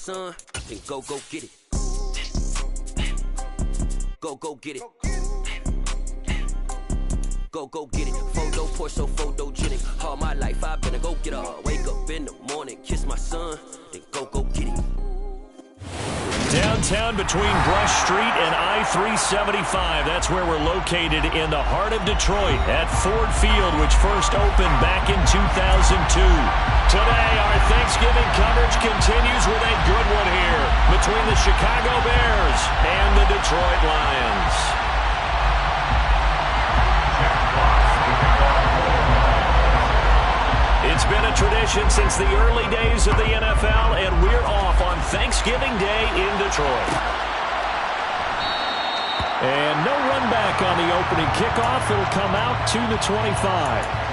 son, then go get it. Go get it. Go get it. Photo Porsche, so photogenic. All my life I've been a go-getter. Wake up in the morning, kiss my son, then go get it. Downtown between Brush Street and I-375. That's where we're located in the heart of Detroit at Ford Field, which first opened back in 2002. Today, our Thanksgiving coverage continues with a good one here between the Chicago Bears and the Detroit Lions. It's been a tradition since the early days of the NFL, and we're off on Thanksgiving Day in Detroit. And no run back on the opening kickoff. It'll come out to the 25.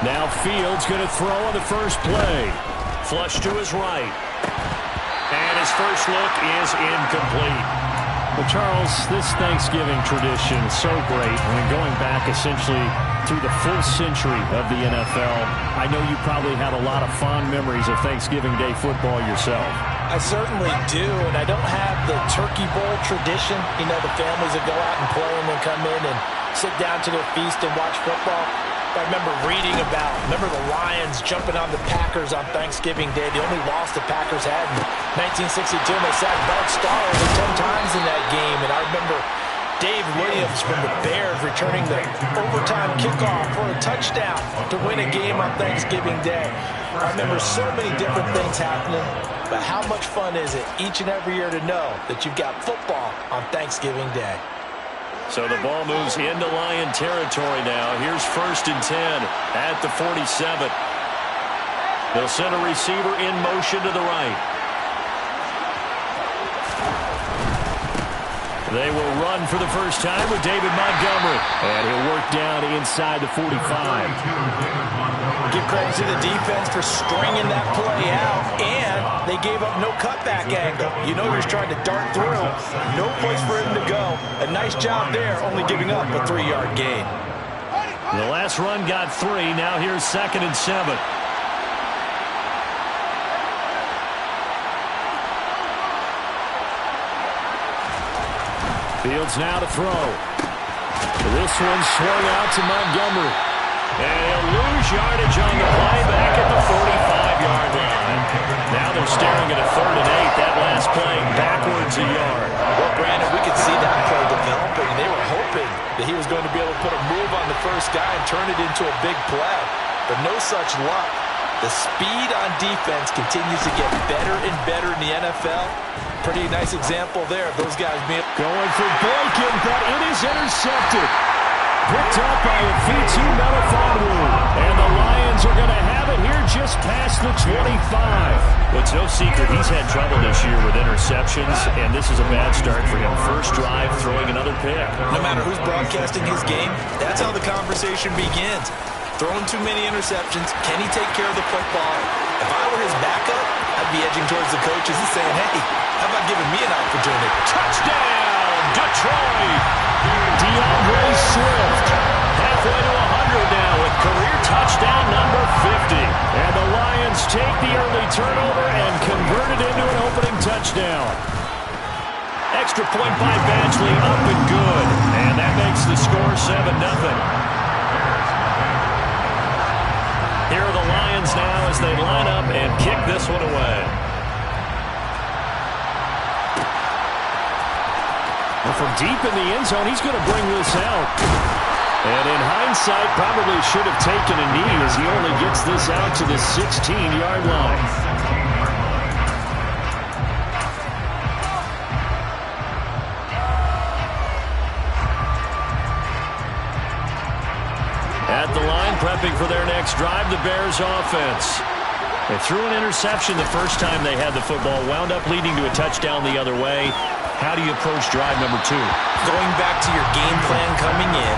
Now Fields going to throw on the first play. Flush to his right. And his first look is incomplete. Well, Charles, this Thanksgiving tradition is so great. I mean, going back essentially through the full century of the NFL, I know you probably have a lot of fond memories of Thanksgiving Day football yourself. I certainly do, and I don't have the Turkey Bowl tradition. You know, the families that go out and play and then come in and sit down to their feast and watch football. I remember reading remember the Lions jumping on the Packers on Thanksgiving Day. The only loss the Packers had in 1962, and they sacked Bart Starr over 10 times in that game. And I remember Dave Williams from the Bears returning the overtime kickoff for a touchdown to win a game on Thanksgiving Day. I remember so many different things happening, but how much fun is it each and every year to know that you've got football on Thanksgiving Day? So the ball moves into Lion territory now. Here's 1st and 10 at the 47. They'll send a receiver in motion to the right. They will run for the first time with David Montgomery. And he'll work down inside the 45. Give credit to the defense for stringing that play out, and they gave up no cutback angle. You know he was trying to dart through. No place for him to go. A nice job there, only giving up a 3-yard gain. The last run got 3. Now here's 2nd and 7. Fields now to throw. This one swung out to Montgomery. And he'll lose yardage on the play back at the 45-yard line. Now they're staring at a 3rd and 8. That last play backwards a yard. Well, Brandon, we could see that play developing. They were hoping that he was going to be able to put a move on the first guy and turn it into a big play. But no such luck. The speed on defense continues to get better and better in the NFL. Pretty nice example there of those guys being... Going for Boykin, but it is intercepted. Picked up by Fitu Melifonwu. And the Lions are going to have it here just past the 25. Well, it's no secret he's had trouble this year with interceptions, and this is a bad start for him. First drive, throwing another pick. No matter who's broadcasting his game, that's how the conversation begins. Throwing too many interceptions. Can he take care of the football? If I were his backup, I'd be edging towards the coaches and saying, hey, how about giving me an opportunity? Touchdown, Detroit! DeAndre Swift, halfway to 100 now with career touchdown number 50. And the Lions take the early turnover and convert it into an opening touchdown. Extra point by Badgley, up and good. And that makes the score 7-0. Here are the Lions now as they line up and kick this one away. And from deep in the end zone, he's going to bring this out. And in hindsight, probably should have taken a knee as he only gets this out to the 16-yard line. At the line, prepping for their next drive, the Bears offense. They threw an interception the first time they had the football, wound up leading to a touchdown the other way. How do you approach drive number 2? Going back to your game plan coming in,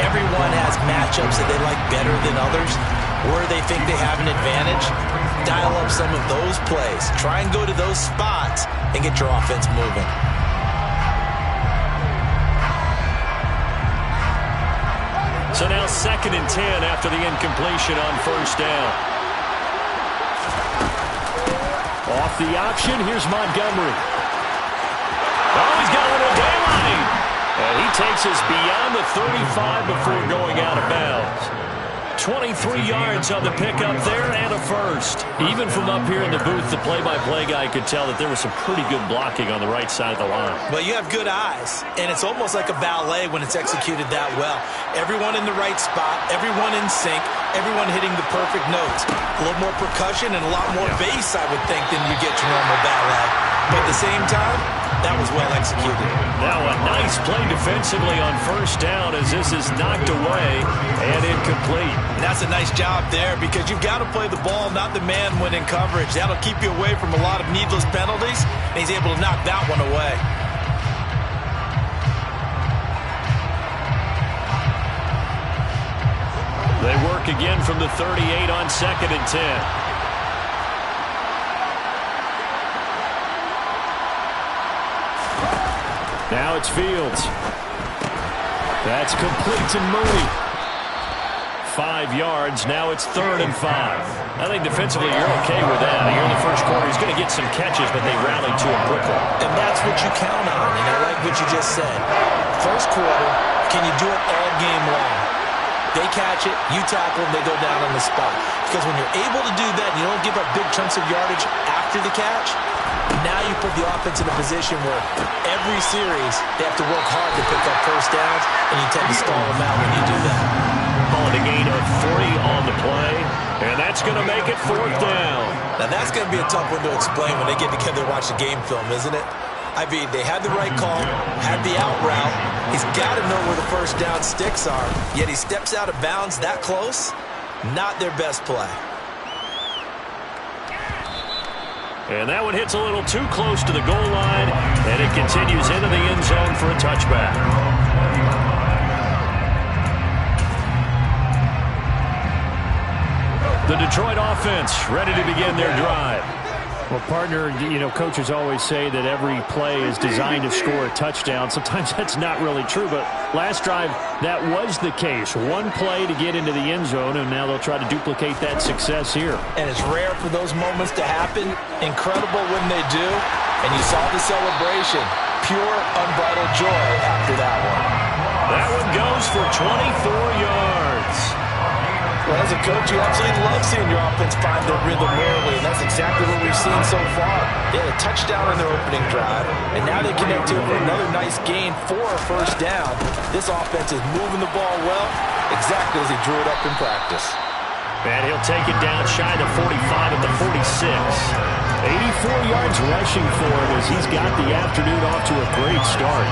everyone has matchups that they like better than others, where they think they have an advantage. Dial up some of those plays. Try and go to those spots and get your offense moving. So now 2nd and 10 after the incompletion on first down. Off the option, here's Montgomery. Oh, he's got a little daylight. And he takes us beyond the 35 before going out of bounds. 23 yards on the pickup there and a first. Even from up here in the booth, the play-by-play guy could tell that there was some pretty good blocking on the right side of the line. Well, you have good eyes, and it's almost like a ballet when it's executed that well. Everyone in the right spot, everyone in sync, everyone hitting the perfect notes. A little more percussion and a lot more bass, I would think, than you get your normal ballet. But at the same time, that was well executed. Now a nice play defensively on first down as this is knocked away and incomplete. And that's a nice job there because you've got to play the ball, not the man when in coverage. That'll keep you away from a lot of needless penalties, and he's able to knock that one away. They work again from the 38 on 2nd and 10. Now it's Fields. That's complete to Mooney. 5 yards. Now it's 3rd and 5. I think defensively you're okay with that. Here in the first quarter, he's going to get some catches, but they rallied to him quickly. And that's what you count on, and I like what you just said. First quarter, can you do it all game long? They catch it, you tackle them, they go down on the spot. Because when you're able to do that and you don't give up big chunks of yardage after the catch, now you put the offense in a position where every series they have to work hard to pick up first downs, and you tend to stall them out when you do that. Calling a gain of 3 on the play, and that's going to make it 4th down. Now that's going to be a tough one to explain when they get together and watch the game film, isn't it? I mean, they had the right call, had the out route. He's got to know where the first down sticks are, yet he steps out of bounds that close. Not their best play. And that one hits a little too close to the goal line, and it continues into the end zone for a touchback. The Detroit offense ready to begin their drive. Well, partner, you know, coaches always say that every play is designed to score a touchdown. Sometimes that's not really true, but last drive, that was the case. One play to get into the end zone, and now they'll try to duplicate that success here. And it's rare for those moments to happen. Incredible when they do. And you saw the celebration. Pure, unbridled joy after that one. That one goes for 24 yards. Well, as a coach, you absolutely love seeing your offense find their rhythm early, and that's exactly what we've seen so far. They had a touchdown in their opening drive, and now they connect to it for another nice gain for a first down. This offense is moving the ball well, exactly as he drew it up in practice. And he'll take it down shy of the 45 at the 46. 84 yards rushing for him as he's got the afternoon off to a great start.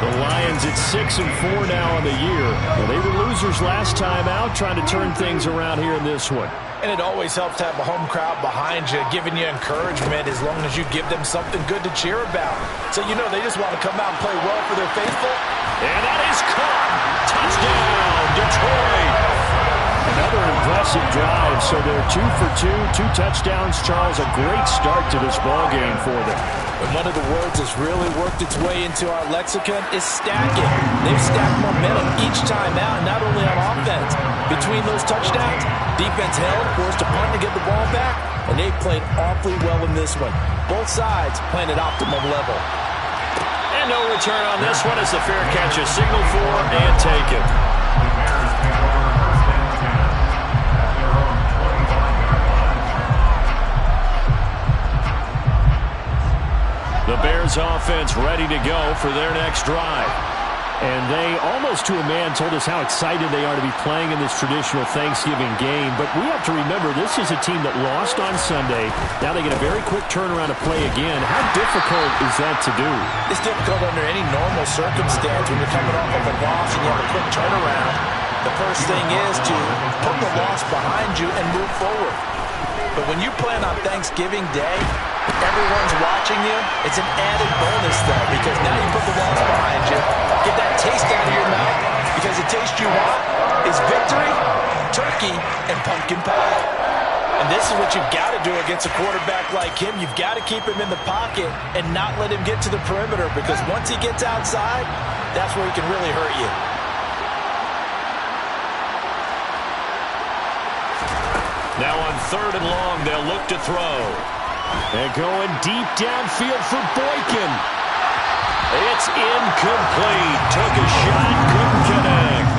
The Lions at 6-4 now on the year. Well, they were losers last time out, trying to turn things around here in this one. And it always helps to have a home crowd behind you, giving you encouragement as long as you give them something good to cheer about. So you know they just want to come out and play well for their faithful. And that is caught. Touchdown, Detroit. Another impressive drive, so they're 2 for 2, 2 touchdowns. Charles, a great start to this ball game for them. And one of the words that's really worked its way into our lexicon is stacking. They've stacked momentum each time out, not only on offense. Between those touchdowns, defense held, forced a punt to get the ball back, and they played awfully well in this one. Both sides playing at optimum level. And no return on this one as the fair catch is signaled for and taken. The Bears offense ready to go for their next drive. And they, almost to a man, told us how excited they are to be playing in this traditional Thanksgiving game. But we have to remember, this is a team that lost on Sunday. Now they get a very quick turnaround to play again. How difficult is that to do? It's difficult under any normal circumstance when you're coming off of a loss and you have a quick turnaround. The first thing is to put the loss behind you and move forward. But when you play on Thanksgiving Day, everyone's watching you. It's an added bonus, though, because now you put the loss behind you. Get that taste out of your mouth, because the taste you want is victory, turkey, and pumpkin pie. And this is what you've got to do against a quarterback like him. You've got to keep him in the pocket and not let him get to the perimeter, because once he gets outside, that's where he can really hurt you. Now on 3rd and long, they'll look to throw. And going deep downfield for Boykin. It's incomplete. Took a shot, couldn't connect.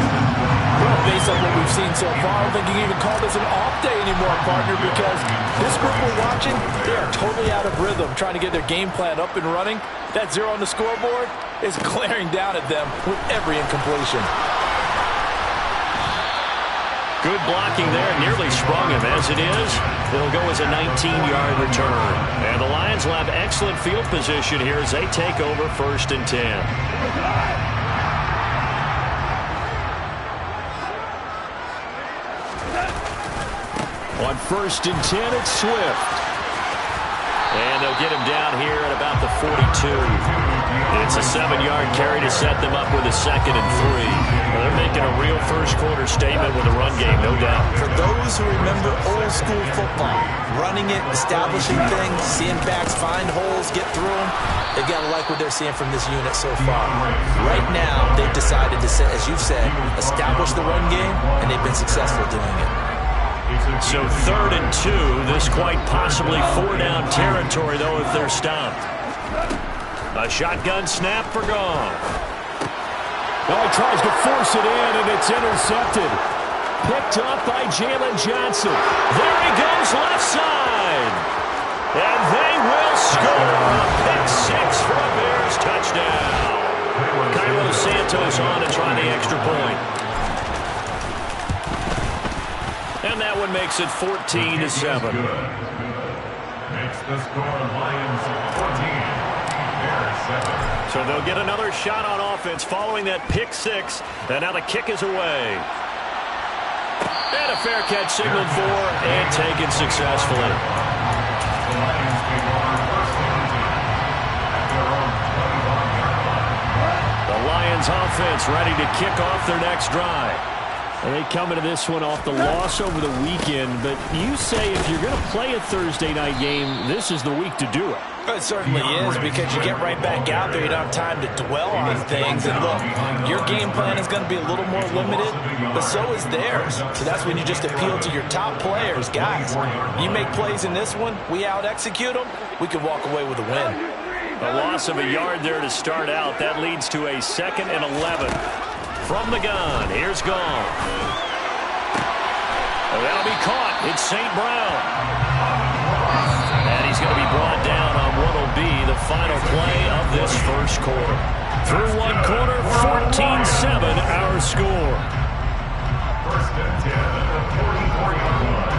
Well, based on what we've seen so far, I don't think you can even call this an off day anymore, partner, because this group we're watching, they are totally out of rhythm, trying to get their game plan up and running. That 0 on the scoreboard is glaring down at them with every incompletion. Good blocking there, nearly sprung him. As it is, it'll go as a 19-yard return. And the Lions will have excellent field position here as they take over 1st and 10. On 1st and 10, it's Swift. And they'll get him down here at about the 42. It's a 7-yard carry to set them up with a 2nd and 3. Well, they're making a real first-quarter statement with a run game, no doubt. For those who remember old-school football, running it, establishing things, seeing backs find holes, get through them, they've got to like what they're seeing from this unit so far. Right now, they've decided to, as you've said, establish the run game, and they've been successful doing it. So 3rd and 2, this quite possibly 4-down territory, though, if they're stopped. A shotgun snap for Goff. Oh, he tries to force it in, and it's intercepted. Picked up by Jalen Johnson. There he goes, left side. And they will score. A pick 6 for a Bears touchdown. Cairo Santos on to try the extra point. And that one makes it 14-7. Makes the score Lions 14, Bears 7. So they'll get another shot on offense following that pick 6. And now the kick is away. And a fair catch signaled for and taken successfully. The Lions take over 1st and 10 at their own 21-yard line. The Lions offense ready to kick off their next drive. And they come into this one off the loss over the weekend, but you say if you're going to play a Thursday night game, this is the week to do it. It certainly is, because you get right back out there. You don't have time to dwell on things. And look, your game plan is going to be a little more limited, but so is theirs. So that's when you just appeal to your top players. Guys, you make plays in this one, we out-execute them, we can walk away with a win. A loss of a yard there to start out. That leads to a 2nd and 11. From the gun, here's Goff. That'll be caught. It's St. Brown. And he's going to be brought down on what will be the final play of this first quarter. Through one quarter, 14-7 our score. 1st and 10 at the 44-yard line.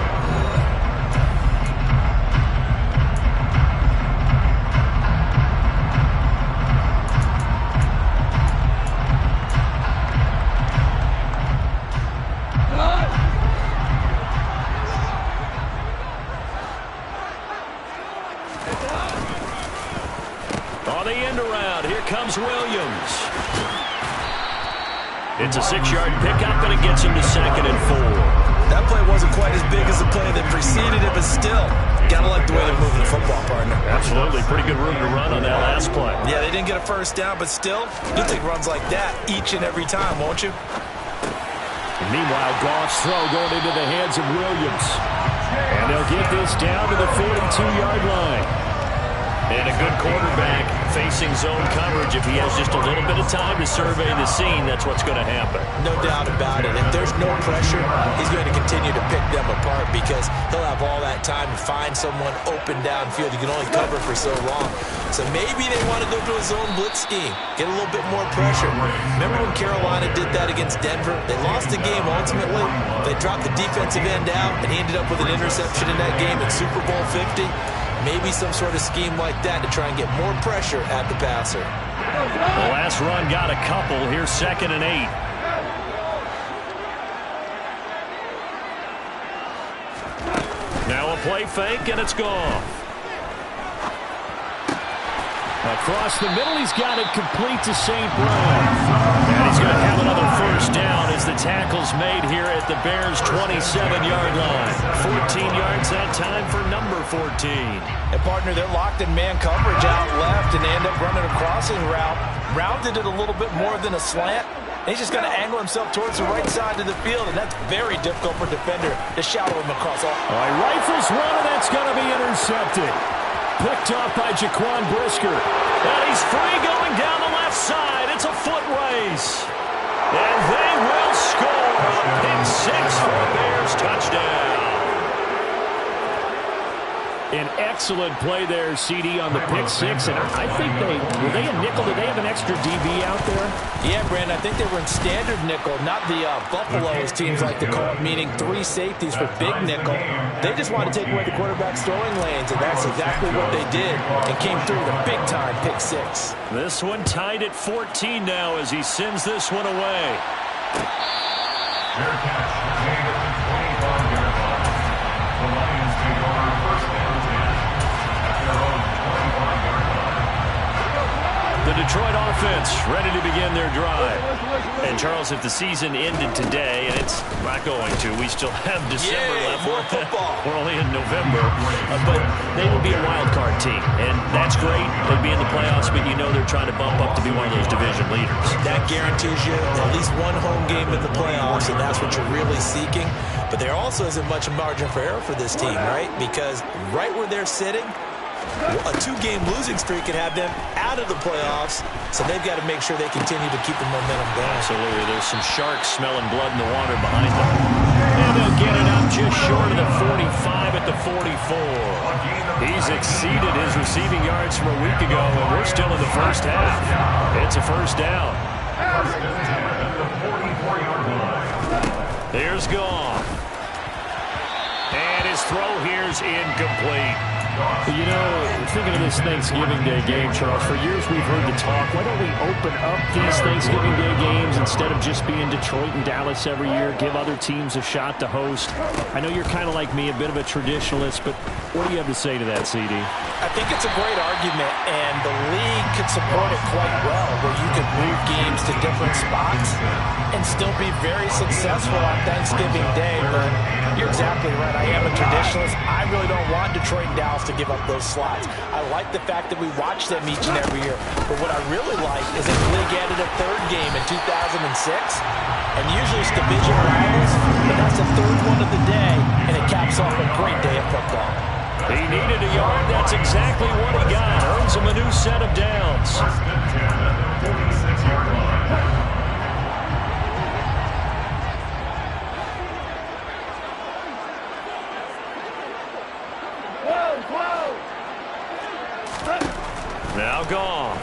On the end around, here comes Williams. It's a 6-yard pickup, and it gets him to 2nd and 4. That play wasn't quite as big as the play that preceded it, but still, gotta like the way they're moving the football, partner. Absolutely. Pretty good room to run on that last play. Yeah, they didn't get a first down, but still, you'll take runs like that each and every time, won't you? And meanwhile, Goff's throw going into the hands of Williams. And they'll get this down to the 42-yard line. And a good quarterback facing zone coverage. If he has just a little bit of time to survey the scene, that's what's going to happen. No doubt about it. If there's no pressure, he's going to continue to pick them apart, because he'll have all that time to find someone open downfield. You can only cover for so long. So maybe they want to go to a zone blitz scheme, get a little bit more pressure. Remember when Carolina did that against Denver? They lost the game ultimately. They dropped the defensive end out, and he ended up with an interception in that game at Super Bowl 50. Maybe some sort of scheme like that to try and get more pressure at the passer. The last run got a couple. Here's 2nd and 8. Now a play fake, and it's gone. Across the middle, he's got it complete to St. Brown. And he's going to have another first down as the tackle's made here at the Bears' 27-yard line. 14 yards that time for number 14. And, partner, they're locked in man coverage out left, and they end up running a crossing route. Rounded it a little bit more than a slant. And he's just going to angle himself towards the right side of the field, and that's very difficult for a defender to shadow him across all. All right, rifles one, and that's going to be intercepted. Picked off by Jaquan Brisker. And he's free going down the left side. It's a foot race. And they will score a pick six for a Bears touchdown. An excellent play there, CD, on the pick six. And I think were they a nickel? Did they have an extra DB out there? Yeah, Brandon, I think they were in standard nickel, not the Buffalo, as teams like to call it, meaning 3 safeties for big nickel. They just wanted to take away the quarterback's throwing lanes, and that's exactly what they did, and came through with a big-time pick six. This one tied at 14 now as he sends this one away. Fair catch. Made at the 25-yard line. The Lions take over first and 10 at their own 25-yard line. The Detroit offense ready to begin their drive. And, Charles, if the season ended today, and it's not going to, we still have December left. More football. We're only in November. But they will be a wild card team, and that's great. They'll be in the playoffs, but you know they're trying to bump up to be one of those division leaders. That guarantees you at least one home game in the playoffs, and that's what you're really seeking. But there also isn't much margin for error for this team, right? Because right where they're sitting, a 2-game losing streak could have them out of the playoffs, so they've got to make sure they continue to keep the momentum going. Absolutely. There's some sharks smelling blood in the water behind them. And they'll get it up just short of the 45 at the 44. He's exceeded his receiving yards from a week ago, and we're still in the first half. It's a first down. First and 10 at the 44-yard line. Here's Goff. And his throw here's incomplete. You know, thinking of this Thanksgiving Day game, Charles, for years we've heard the talk, why don't we open up these Thanksgiving Day games instead of just being Detroit and Dallas every year, give other teams a shot to host? I know you're kind of like me, a bit of a traditionalist, but what do you have to say to that, CD? I think it's a great argument, and the league could support it quite well, where you could move games to different spots and still be very successful on Thanksgiving Day. But you're exactly right. I am a traditionalist. I really don't want Detroit and Dallas to give up those slots. I like the fact that we watch them each and every year. But what I really like is that the league added a third game in 2006. And usually it's division rivals, but that's the third one of the day, and it caps off a great day of football. He needed a yard. That's exactly what he got. Earns him a new set of downs. First and 10 at the 46-yard line. Now Goff.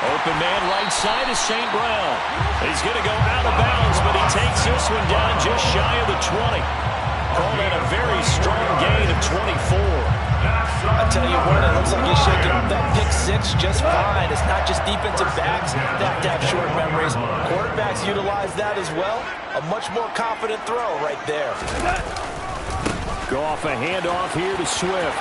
Open man right side is St. Brown. He's going to go out of bounds, but he takes this one down just shy of the 20. Called in a very strong gain of 24. I tell you what, it looks like he's shaking off that pick six just fine. It's not just defensive backs that have to have short memories. Quarterbacks utilize that as well. A much more confident throw right there. Goff a handoff here to Swift.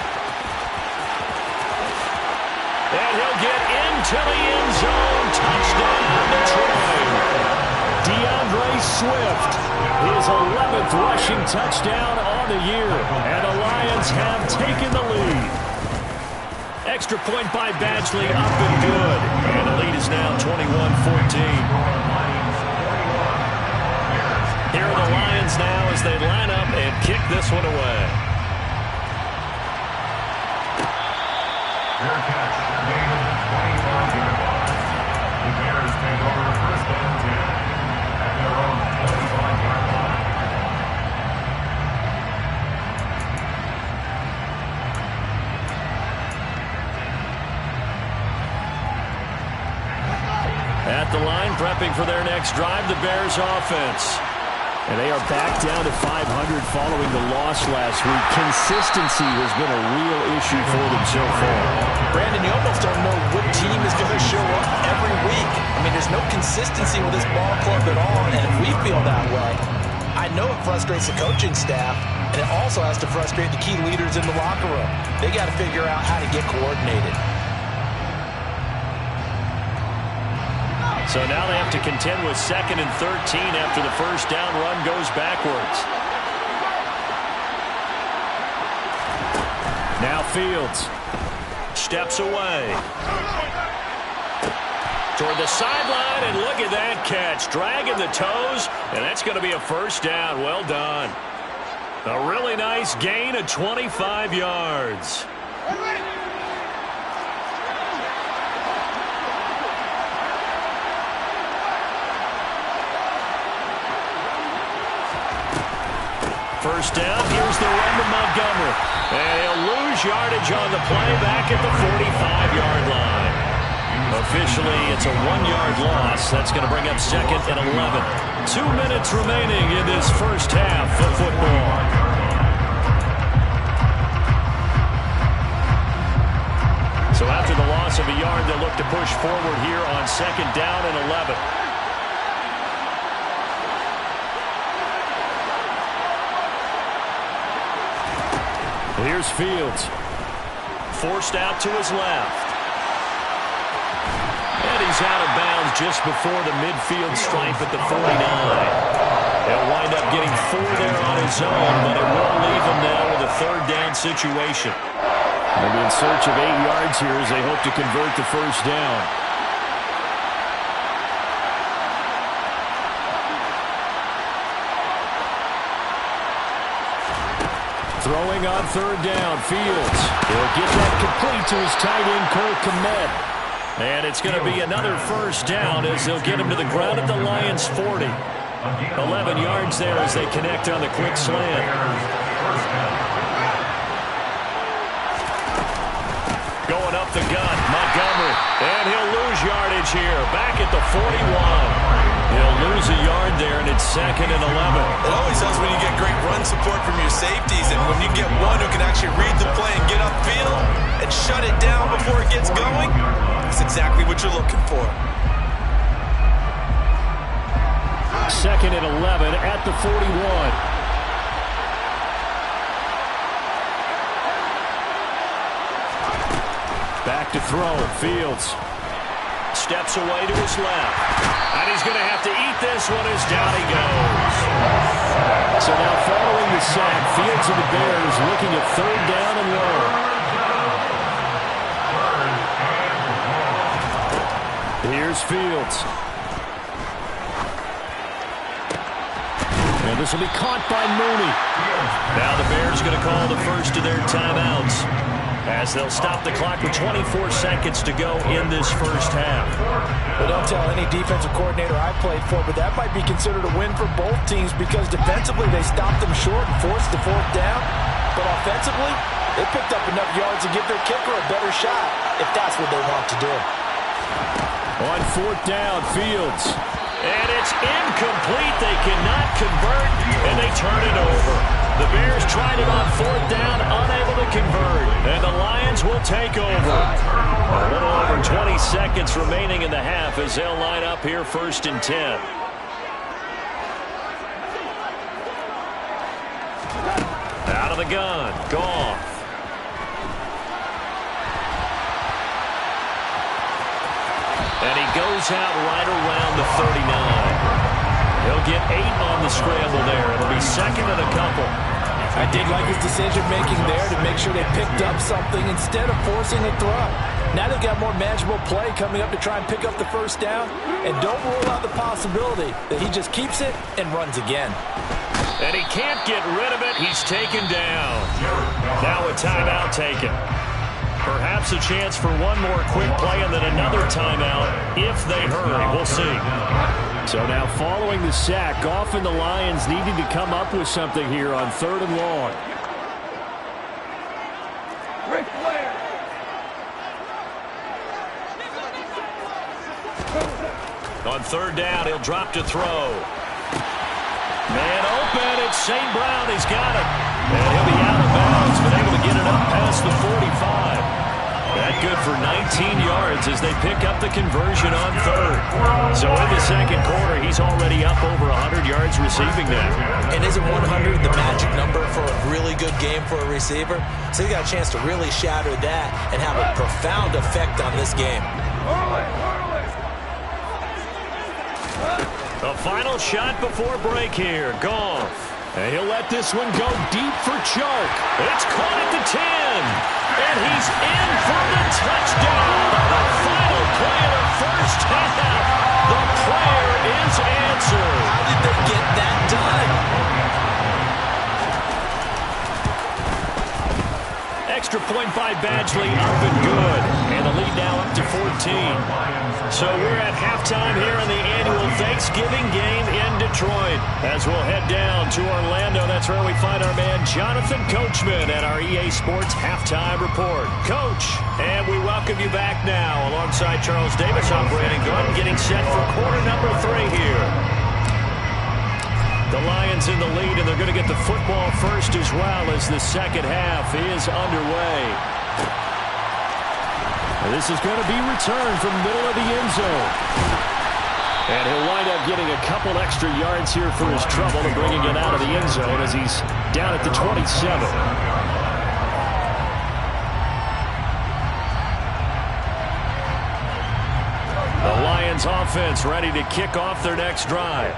And he'll get into the end zone. Touchdown, Detroit. DeAndre Swift, his 11th rushing touchdown on the year. And the Lions have taken the lead. Extra point by Badgley, up and good. And the lead is now 21-14. Here are the Lions now as they line up and kick this one away. Fair catch. Made at the 25-yard line. The Bears take over first and 10 at their own 25-yard line. At the line, prepping for their next drive, the Bears offense. And they are back down to 500 following the loss last week. Consistency has been a real issue for them so far. Brandon, you almost don't know what team is going to show up every week. I mean, there's no consistency with this ball club at all, and if we feel that way, I I know it frustrates the coaching staff, and it also has to frustrate the key leaders in the locker room. They got to figure out how to get coordinated. So now they have to contend with 2nd and 13 after the first down run goes backwards. Now Fields steps away toward the sideline, and look at that catch. Dragging the toes, and that's going to be a first down. Well done. A really nice gain of 25 yards. First down, here's the run to Montgomery. And he'll lose yardage on the play back at the 45-yard line. Officially, it's a 1-yard loss. That's going to bring up 2nd and 11. 2 minutes remaining in this first half of football. So after the loss of a yard, they'll look to push forward here on 2nd down and 11. Here's Fields. Forced out to his left. And he's out of bounds just before the midfield stripe at the 49. He'll wind up getting 4 there on his own, but it will leave him now with a 3rd down situation. They'll be in search of 8 yards here as they hope to convert the first down. Throwing on 3rd down, Fields. He'll get that complete to his tight end, Cole Kmet. And it's going to be another first down as they'll get him to the ground at the Lions' 40. 11 yards there as they connect on the quick slant. Going up the gut, Montgomery. And he'll lose yardage here, back at the 41. He'll lose a yard there, and it's 2nd and 11. It always helps when you get great run support from your safeties, and when you get one who can actually read the play and get upfield and shut it down before it gets going, that's exactly what you're looking for. 2nd and 11 at the 41. Back to throw, Fields. Steps away to his left. And he's going to have to eat this one as down he goes. So now following the sack, Fields and the Bears looking at 3rd down and long. Here's Fields. And this will be caught by Mooney. Now the Bears are going to call the first of their timeouts, as they'll stop the clock with 24 seconds to go in this first half. Well, don't tell any defensive coordinator I played for, but that might be considered a win for both teams because defensively they stopped them short and forced the 4th down. But offensively, they picked up enough yards to give their kicker a better shot if that's what they want to do. On 4th down, Fields. And it's incomplete. They cannot convert, and they turn it over. The Bears tried it on 4th down, unable to convert. And the Lions will take over. A little over 20 seconds remaining in the half as they'll line up here 1st and 10. Out of the gun, Goff. And he goes out right around the 39. He'll get 8 on the scramble there. It'll be 2nd and a couple. I did like his decision-making there to make sure they picked up something instead of forcing a throw. Now they've got more manageable play coming up to try and pick up the first down. And don't rule out the possibility that he just keeps it and runs again. And he can't get rid of it. He's taken down. Now a timeout taken. Perhaps a chance for one more quick play and then another timeout if they hurry. We'll see. So now following the sack, Goff and the Lions needing to come up with something here on 3rd and long. On 3rd down, he'll drop to throw. Man open, it's St. Brown. He's got it. And he'll be out of bounds, but able to get it up past the 45. That good for 19 yards Lions as they pick up the conversion on third. So in the second quarter, he's already up over 100 yards receiving now. And isn't 100 the magic number for a really good game for a receiver? So he got a chance to really shatter that and have a profound effect on this game. The final shot before break here. Goff. And he'll let this one go deep for Chark. It's caught at the 10. And he's in for the touchdown on the final play of the first half. The prayer is answered. How did they get that done? Extra point by Badgley, up and good. And the lead now up to 14. So we're at halftime here in the annual Thanksgiving game in Detroit. As we'll head down to Orlando, that's where we find our man Jonathan Coachman at our EA Sports Halftime Report. Coach, and we welcome you back now alongside Charles Davis. I'm Brandon Gaudin getting set for quarter number 3 here. The Lions in the lead, and they're going to get the football first as well as the second half is underway. And this is going to be returned from the middle of the end zone. And he'll wind up getting a couple extra yards here for his trouble and bringing it out of the end zone as he's down at the 27. The Lions offense ready to kick off their next drive.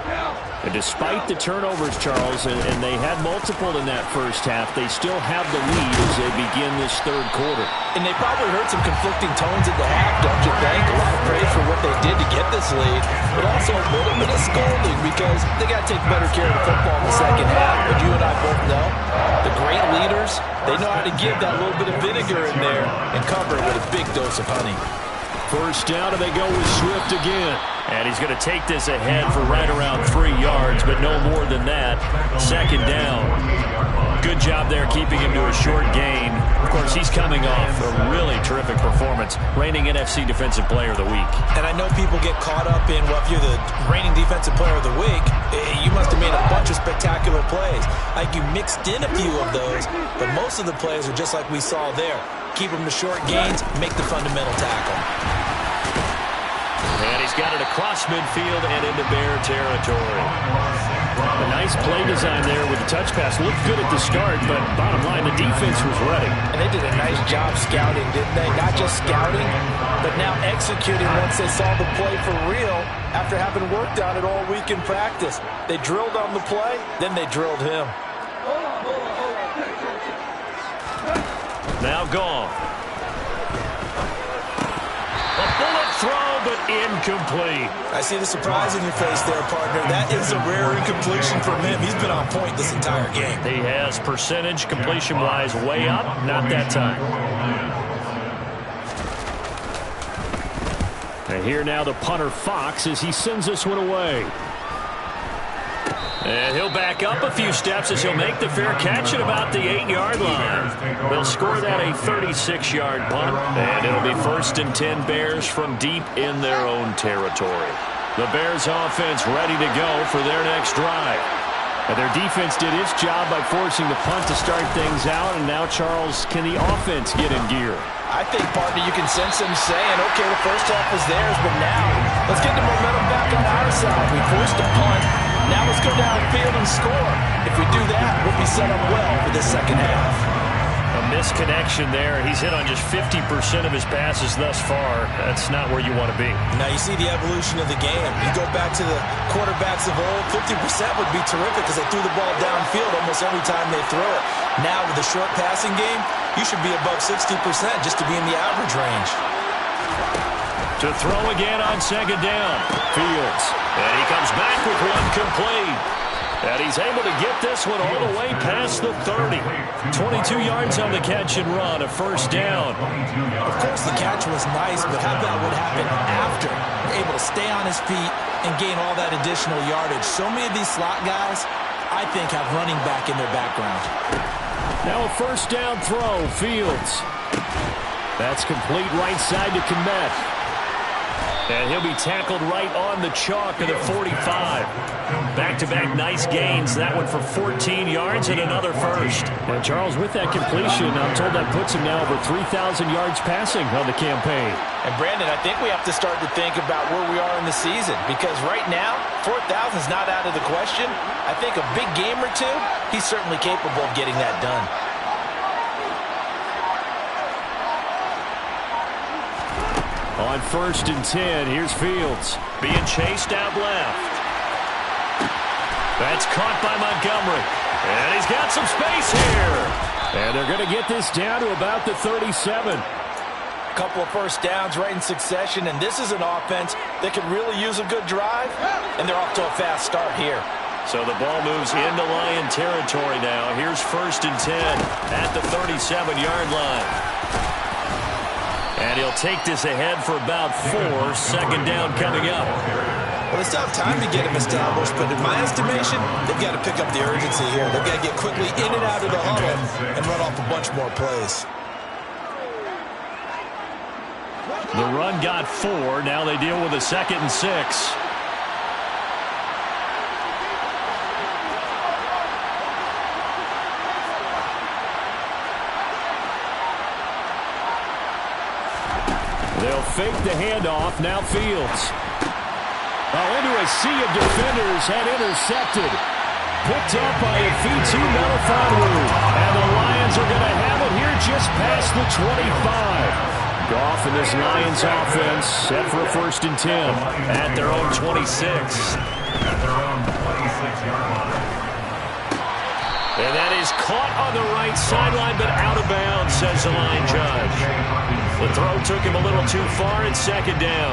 And despite the turnovers, Charles, and they had multiple in that first half, they still have the lead as they begin this third quarter. And they probably heard some conflicting tones at the half, don't you think? A lot of praise for what they did to get this lead, but also a little bit of scolding because they got to take better care of the football in the second half. But you and I both know the great leaders, they know how to give that little bit of vinegar in there and cover it with a big dose of honey. First down, and they go with Swift again. And he's going to take this ahead for right around 3 yards, but no more than that. Second down. Good job there keeping him to a short gain. Of course, he's coming off a really terrific performance, reigning NFC Defensive Player of the Week. And I know people get caught up in, well, if you're the reigning Defensive Player of the Week, you must have made a bunch of spectacular plays. Like you mixed in a few of those, but most of the plays are just like we saw there. Keep them to short gains, make the fundamental tackle. And he's got it across midfield and into Bear territory. A nice play design there with the touch pass. Looked good at the start, but bottom line, the defense was ready. And they did a nice job scouting, didn't they? Not just scouting, but now executing once they saw the play for real after having worked on it all week in practice. They drilled on the play, then they drilled him. Now gone. A bullet throw, but incomplete. I see the surprise in your face there, partner. That is a rare incompletion from him. He's been on point this entire game. He has percentage completion-wise way up, not that time. And here now the punter Fox as he sends this one away. And he'll back up a few steps as he'll make the fair catch at about the 8-yard line. They'll score that a 36-yard punt, and it'll be 1st and 10 Bears from deep in their own territory. The Bears offense ready to go for their next drive. And their defense did its job by forcing the punt to start things out, and now, Charles, can the offense get in gear? I think, partner, you can sense them saying, okay, the first half was theirs, but now let's get the momentum back on our side. We forced a punt. Now let's go downfield and score. If we do that, we'll be set up well for the second half. A misconnection there. He's hit on just 50% of his passes thus far. That's not where you want to be. Now you see the evolution of the game. You go back to the quarterbacks of old, 50% would be terrific because they threw the ball downfield almost every time they throw it. Now with the short passing game, you should be above 60% just to be in the average range. To throw again on second down. Fields. And he comes back with one complete. And he's able to get this one all the way past the 30. 22 yards on the catch and run, a first down. Of course, the catch was nice, but how about what happened after? Able to stay on his feet and gain all that additional yardage. So many of these slot guys, I think, have running back in their background. Now a first down throw, Fields. That's complete right side to Kmet. And he'll be tackled right on the chalk of the 45. Back-to-back nice gains. That one for 14 yards and another first. And Charles, with that completion, I'm told that puts him now over 3,000 yards passing on the campaign. And Brandon, I think we have to start to think about where we are in the season, because right now, 4,000 is not out of the question. I think a big game or two, he's certainly capable of getting that done. On 1st and 10, here's Fields. Being chased out left. That's caught by Montgomery. And he's got some space here. And they're going to get this down to about the 37. A couple of first downs right in succession, and this is an offense that could really use a good drive, and they're off to a fast start here. So the ball moves into Lion territory now. Here's 1st and 10 at the 37-yard line. And he'll take this ahead for about 4. 2nd down coming up. Well, they still have time to get him established, but in my estimation, they've got to pick up the urgency here. They've got to get quickly in and out of the huddle and run off a bunch more plays. The run got 4. Now they deal with a 2nd and 6. They'll fake the handoff. Now Fields. Into a sea of defenders and intercepted. Picked up by Ifitu Melifonwu. And the Lions are going to have it here just past the 25. Goff and this Lions offense set for a 1st and 10 at their own 26. At their own 26-yard line. And that is caught on the right sideline, but out of bounds, says the line judge. The throw took him a little too far in 2nd down.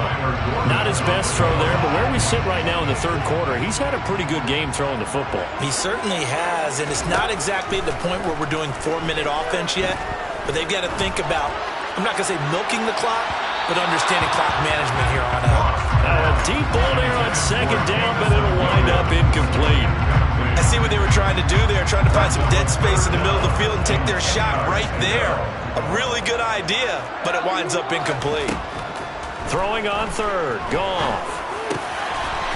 Not his best throw there, but where we sit right now in the 3rd quarter, he's had a pretty good game throwing the football. He certainly has, and it's not exactly at the point where we're doing 4-minute offense yet, but they've got to think about, I'm not going to say milking the clock, but understanding clock management here on out. Now a deep ball there on 2nd down, but it'll wind up incomplete. I see what they were trying to do there, trying to find some dead space in the middle of the field and take their shot right there. A really good idea, but it winds up incomplete. Throwing on 3rd, Goff.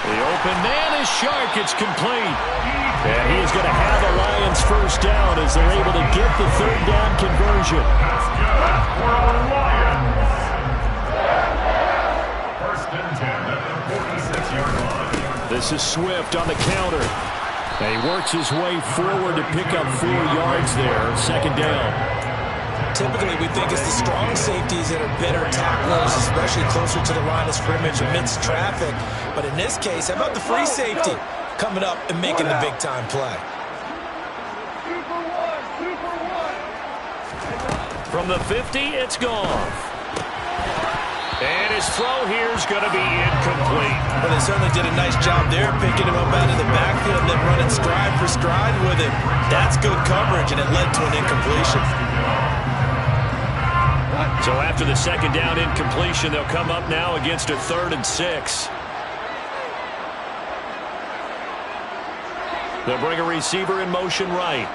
The open man is Shark. It's complete. And he is going to have a Lions 1st down as they're able to get the 3rd down conversion. That's good for the Lions. 1st and 10 at the 46-yard line. This is Swift on the counter. And he works his way forward to pick up 4 yards there. 2nd down. Typically, we think it's the strong safeties that are better tacklers, especially closer to the line of scrimmage amidst traffic. But in this case, how about the free safety coming up and making the big-time play? From the 50, it's Goff. And his throw here is going to be incomplete. Well, they certainly did a nice job there, picking him up out of the backfield and then running stride for stride with him. That's good coverage, and it led to an incompletion. So after the 2nd down incompletion, they'll come up now against a 3rd and 6. They'll bring a receiver in motion right.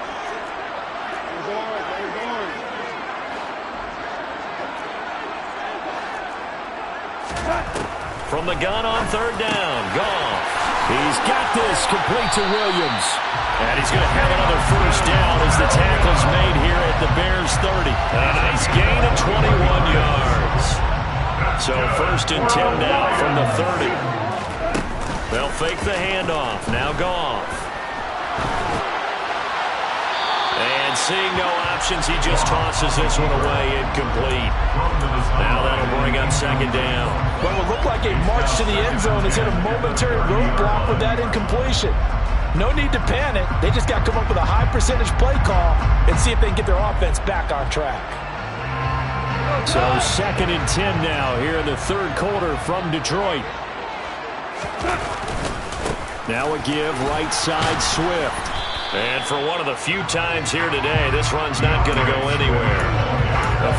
From the gun on 3rd down, Goff. He's got this complete to Williams. And he's going to have another 1st down as the tackle's made here at the Bears 30. A nice gain of 21 yards. So 1st and 10 now from the 30. They'll fake the handoff. Now Goff. And seeing no options, he just tosses this one away, incomplete. Now that'll bring up 2nd down. What will look like a march to the end zone has hit a momentary roadblock with that incompletion. No need to panic. They just got to come up with a high percentage play call and see if they can get their offense back on track. So 2nd and 10 now here in the 3rd quarter from Detroit. Now a give right side Swift. And for one of the few times here today, this run's not going to go anywhere.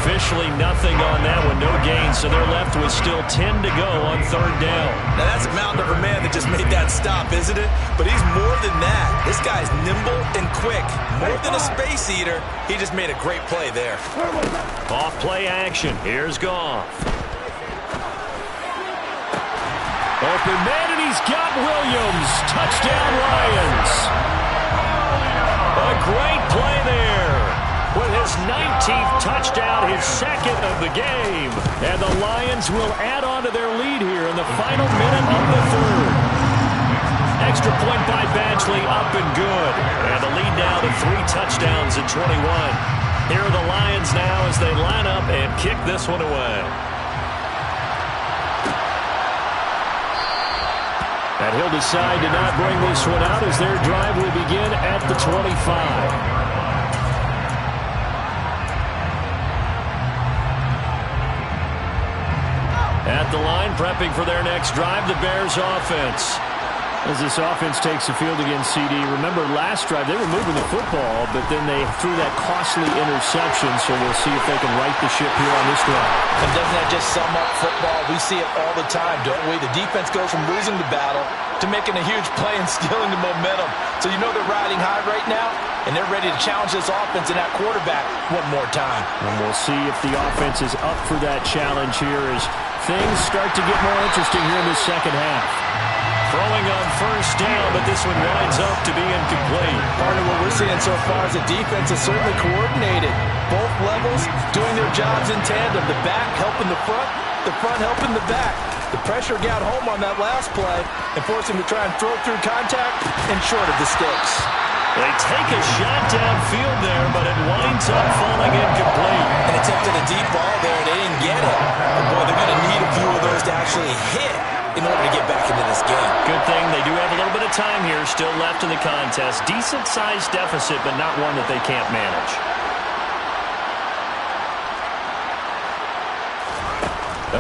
Officially nothing on that one, no gain, so they're left with still 10 to go on 3rd down. Now that's a mountain of a man that just made that stop, isn't it? But he's more than that. This guy's nimble and quick. More than a space eater, he just made a great play there. Off play action, here's Goff. Open man, and he's got Williams. Touchdown, Lions. A great play there. With his 19th touchdown, his second of the game. And the Lions will add on to their lead here in the final minute of the third. Extra point by Badgley, up and good. And the lead now to 3 touchdowns in 21. Here are the Lions now as they line up and kick this one away. And he'll decide to not bring this one out as their drive will begin at the 25. At the line, prepping for their next drive, the Bears offense. As this offense takes the field against CD, remember last drive they were moving the football, but then they threw that costly interception, so we'll see if they can right the ship here on this drive. And doesn't that just sum up football? We see it all the time, don't we? The defense goes from losing the battle to making a huge play and stealing the momentum. So you know they're riding high right now, and they're ready to challenge this offense and that quarterback one more time. And we'll see if the offense is up for that challenge here as things start to get more interesting here in the second half. Throwing on first down, but this one winds up to be incomplete. Part of what we're seeing so far is the defense is certainly coordinated. Both levels doing their jobs in tandem. The back helping the front helping the back. The pressure got home on that last play and forced him to try and throw through contact and short of the sticks. They take a shot downfield there, but it winds up falling incomplete. And attempted a deep ball there, and they didn't get it. But boy, they're going to need a few of those to actually hit in order to get back into this game. Good thing they do have a little bit of time here still left in the contest. Decent-sized deficit, but not one that they can't manage.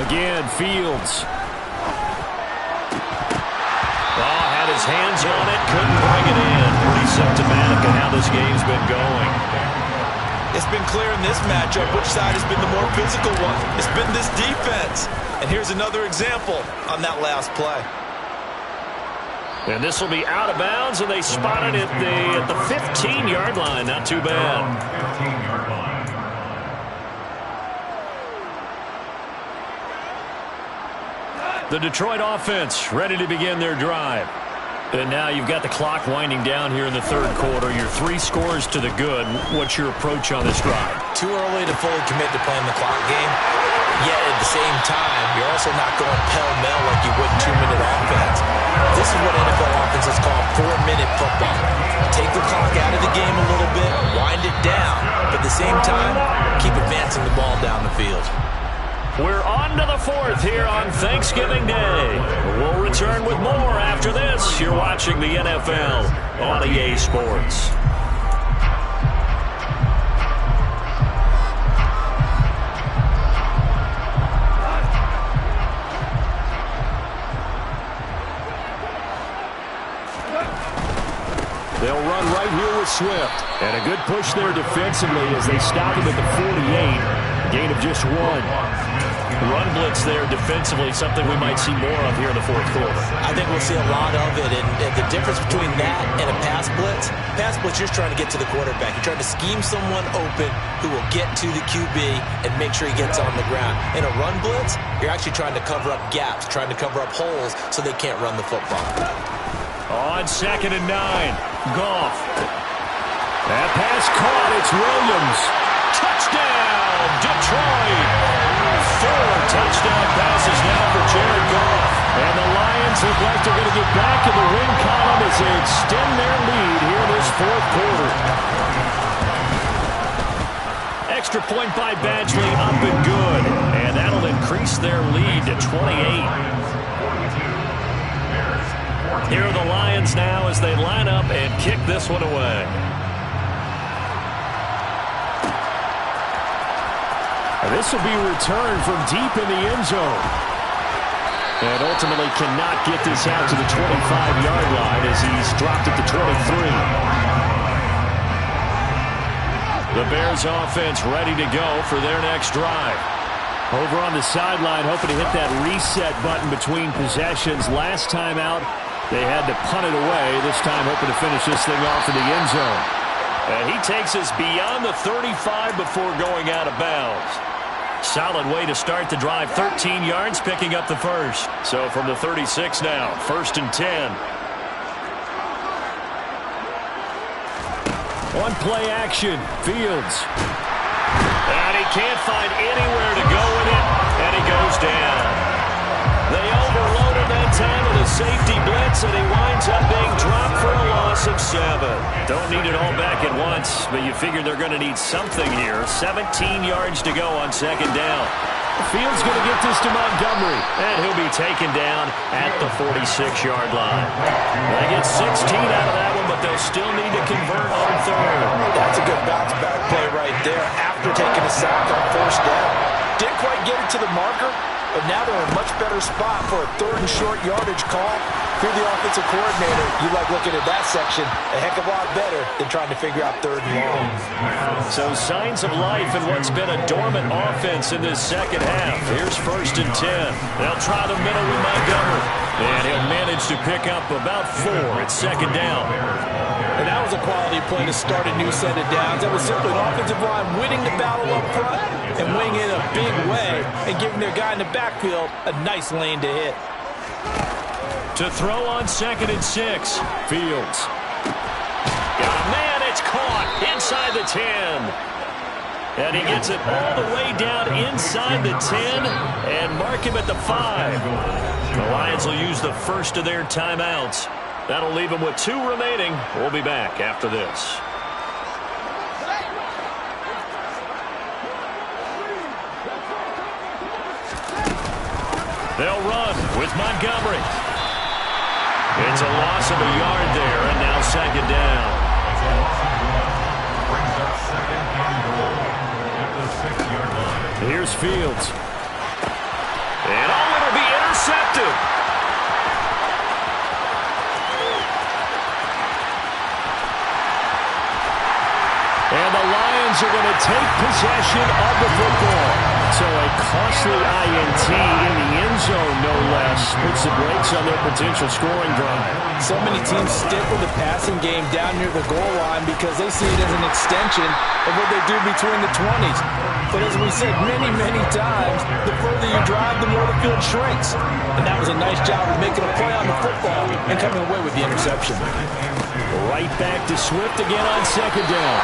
Again, Fields. Had his hands on it, couldn't bring it in. Pretty symptomatic of how this game's been going. It's been clear in this matchup which side has been the more physical one. It's been this defense. And here's another example on that last play. And this will be out of bounds, and they spotted it at the 15-yard line. Not too bad. 15-yard line. The Detroit offense ready to begin their drive. And now you've got the clock winding down here in the third quarter. Your 3 scores to the good. What's your approach on this drive? Too early to fully commit to playing the clock game. Yet at the same time, you're also not going pell-mell like you would 2-minute offense. This is what NFL offenses call 4-minute football. Take the clock out of the game a little bit, wind it down, but at the same time, keep advancing the ball down the field. We're on to the 4th here on Thanksgiving Day. We'll return with more after this. You're watching the NFL on EA Sports. They'll run right here with Swift. And a good push there defensively as they stop him at the 48. Gain of just 1. Run blitz there defensively, something we might see more of here in the fourth quarter. I think we'll see a lot of it, and the difference between that and a pass blitz, you're trying to get to the quarterback. You're trying to scheme someone open who will get to the QB and make sure he gets on the ground. In a run blitz, you're actually trying to cover up gaps, trying to cover up holes so they can't run the football. On 2nd and 9, Goff. That pass caught, it's Williams. Touchdown, Detroit. 4 touchdown passes now for Jared Goff. And the Lions look like they're going to get back in the win column as they extend their lead here in this fourth quarter. Extra point by Badgley, up and good. And that'll increase their lead to 28. Here are the Lions now as they line up and kick this one away. This will be returned from deep in the end zone. And ultimately cannot get this out to the 25-yard line as he's dropped at the 23. The Bears offense ready to go for their next drive. Over on the sideline, hoping to hit that reset button between possessions. Last time out, they had to punt it away. This time hoping to finish this thing off in the end zone. And he takes us beyond the 35 before going out of bounds. solid way to start the drive. 13 yards, picking up the first. So from the 36 now, 1st and 10. On play action, Fields. And he can't find anywhere to go with it, and he goes down. They overloaded that time with a safety blitz, and he winds up being dropped for a loss of 7. Don't need it all back at once, but you figure they're going to need something here. 17 yards to go on 2nd down. Fields going to get this to Montgomery, and he'll be taken down at the 46-yard line. They get 16 out of that one, but they'll still need to convert on 3rd. That's a good bounce-back play right there after taking a sack on 1st down. Didn't quite get it to the marker, but now they're in a much better spot for a 3rd and short yardage call. If you're the offensive coordinator, you like looking at that section a heck of a lot better than trying to figure out 3rd and long. So signs of life in what's been a dormant offense in this second half. Here's 1st and 10. They'll try the middle with Montgomery. And he'll manage to pick up about 4 at 2nd down. And that was a quality play to start a new set of downs. That was simply an offensive line winning the battle up front and winning it a big way and giving their guy in the backfield a nice lane to hit. To throw on 2nd and 6. Fields. Got a man, it's caught inside the 10. And he gets it all the way down inside the 10 and mark him at the 5. The Lions will use the first of their timeouts. That'll leave them with 2 remaining. We'll be back after this. They'll run with Montgomery. It's a loss of a yard there, and now 2nd down. Brings up 2nd and goal at the 6-yard line. Here's Fields. And it'll be intercepted. And the Lions are going to take possession of the football. So a costly INT in the end zone, no less, puts the brakes on their potential scoring drive. So many teams stick with the passing game down near the goal line because they see it as an extension of what they do between the 20s. But as we said many, many times, the further you drive, the more the field shrinks. And that was a nice job of making a play on the football and coming away with the interception. Right back to Swift again on 2nd down.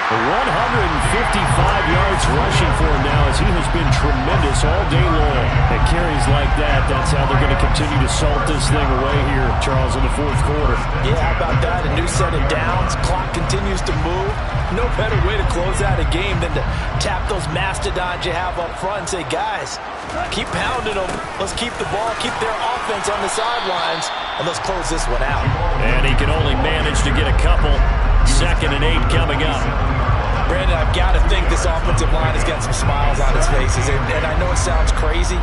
155 yards rushing for him now as he has been tremendous all day long. At carries like that, that's how they're going to continue to salt this thing away here, Charles, in the 4th quarter. Yeah, how about that? A new set of downs. Clock continues to move. No better way to close out a game than to tap those mastodons you have up front and say, guys, keep pounding them. Let's keep the ball, keep their offense on the sidelines, and let's close this one out. And he can only manage to get a couple. 2nd and 8 coming up. Brandon, I've got to think this offensive line has got some smiles on its faces. And I know it sounds crazy,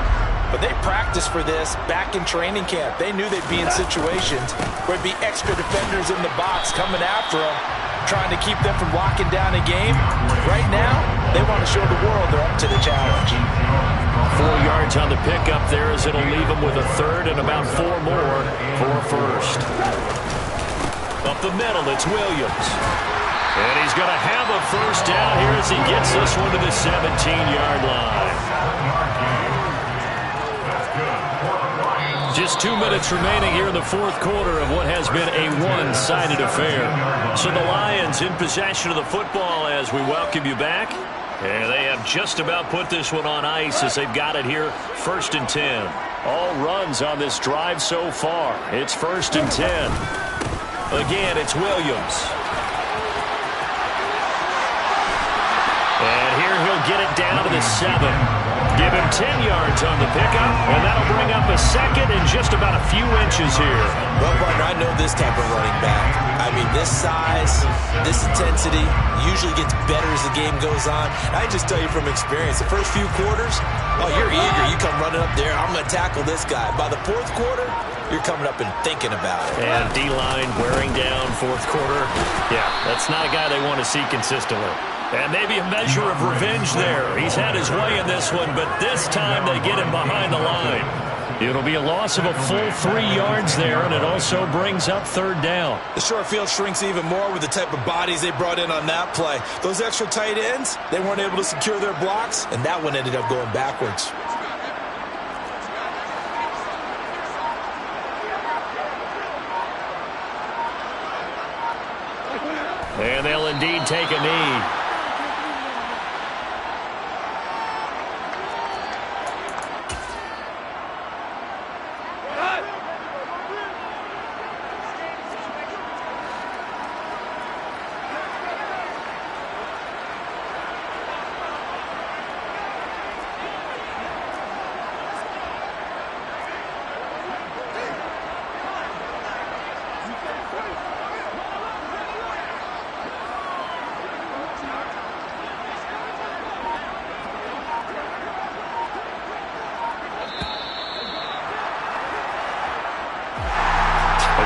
but they practiced for this back in training camp. They knew they'd be in situations where there'd be extra defenders in the box coming after them, trying to keep them from locking down a game. Right now, they want to show the world they're up to the challenge. 4 yards on the pickup there as it'll leave them with a 3rd and about 4 more for a 1st. Up the middle, it's Williams. And he's going to have a 1st down here as he gets this one to the 17-yard line. Just 2 minutes remaining here in the 4th quarter of what has been a one-sided affair. So the Lions in possession of the football as we welcome you back. And they have just about put this one on ice as they've got it here, 1st and 10. All runs on this drive so far. It's 1st and 10. Again, it's Williams. And here he'll get it down to the 7. Give him 10 yards on the pickup, and that'll bring up a 2nd and just about a few inches here. Well, partner, I know this type of running back. I mean, this size, this intensity usually gets better as the game goes on. I just tell you from experience, the first few quarters, oh, you're eager. You come running up there, I'm going to tackle this guy. By the 4th quarter, you're coming up and thinking about it. And D-line wearing down 4th quarter. Yeah, that's not a guy they want to see consistently. And maybe a measure of revenge there. He's had his way in this one, but this time they get him behind the line. It'll be a loss of a full 3 yards there, and it also brings up third down. The short field shrinks even more with the type of bodies they brought in on that play. Those extra tight ends, they weren't able to secure their blocks, and that one ended up going backwards. And they'll indeed take a knee.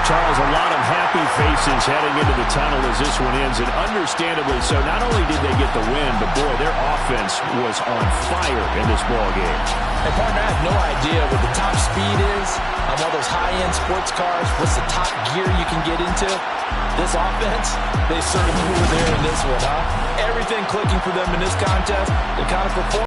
Charles, a lot of happy faces heading into the tunnel as this one ends, and understandably so. Not only did they get the win, but, boy, their offense was on fire in this ballgame. Hey, partner, I have no idea what the top speed is on one of those high-end sports cars. What's the top gear you can get into? This offense, they certainly were there in this one, huh? Everything clicking for them in this contest. They kind of performed.